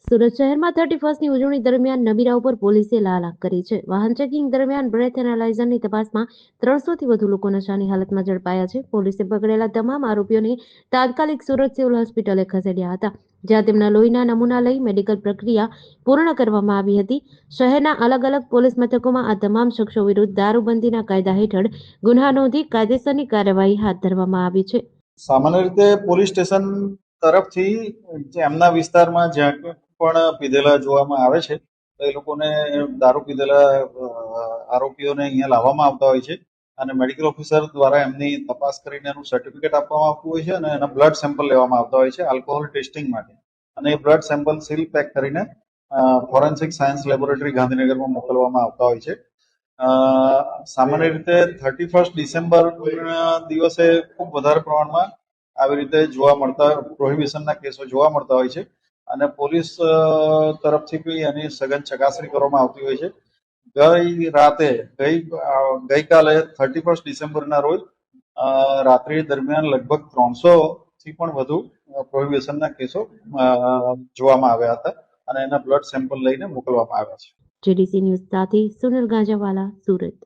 સુરત શહેરમાં 31મી ઉજવણી દરમિયાન નબીરા ઉપર પોલીસે લાલ આંખ કરી છે. વાહન ચેકિંગ દરમિયાન બ્રેથ એનાલાઇઝરની તપાસમાં 300થી વધુ લોકો નશાની હાલતમાં ઝડપાયા છે. પોલીસે પકડેલા તમામ આરોપીઓને તાત્કાલિક સુરત સિવિલ હોસ્પિટલે ખસેડ્યા હતા, જ્યાં તેમના લોહીના નમૂના લઈ મેડિકલ પ્રક્રિયા પૂર્ણ કરવામાં આવી હતી. શહેરના અલગ અલગ પોલીસ મથકોમાં આ તમામ શખ્સો વિરુદ્ધ દારૂબંધીના કાયદા હેઠળ ગુન્હા નોંધી કાયદેસરની કાર્યવાહી હાથ ધરવામાં આવી છે. સામાન્ય રીતે પોલીસ સ્ટેશન તરફથી એમના વિસ્તારમાં જ્યાં પણ પીધેલા જોવામાં આવે છે તો એ લોકોને દારૂ પીધેલા આરોપીઓને અહીંયા લાવવામાં આવતા હોય છે અને મેડિકલ ઓફિસર દ્વારા એમની તપાસ કરીને એનું સર્ટિફિકેટ આપવામાં આવતું હોય છે અને એના બ્લડ સેમ્પલ લેવામાં આવતા હોય છે આલ્કોહોલ ટેસ્ટિંગ માટે. અને એ બ્લડ સેમ્પલ સીલ પેક કરીને ફોરેન્સિક સાયન્સ લેબોરેટરી ગાંધીનગરમાં મોકલવામાં આવતા હોય છે. સામાન્ય રીતે 31 ડિસેમ્બર દિવસે ખૂબ વધારે પ્રમાણમાં આવી રીતે જોવા મળતા પ્રોહિબિશનના કેસો જોવા મળતા હોય છે અને પોલીસ તરફથી બી એની સઘન ચકાસણી કરવામાં આવતી હોય છે. ગઈકાલે 31 ડિસેમ્બરના રોજ રાત્રિ દરમિયાન લગભગ 300થી પણ વધુ પ્રોહિબિશનના કેસો જોવામાં આવ્યા હતા અને એના બ્લડ સેમ્પલ લઈને મોકલવામાં આવ્યા છે. જેડીસી ન્યૂઝ સાથે સુનિલ ગાંજાવાલા, સુરત.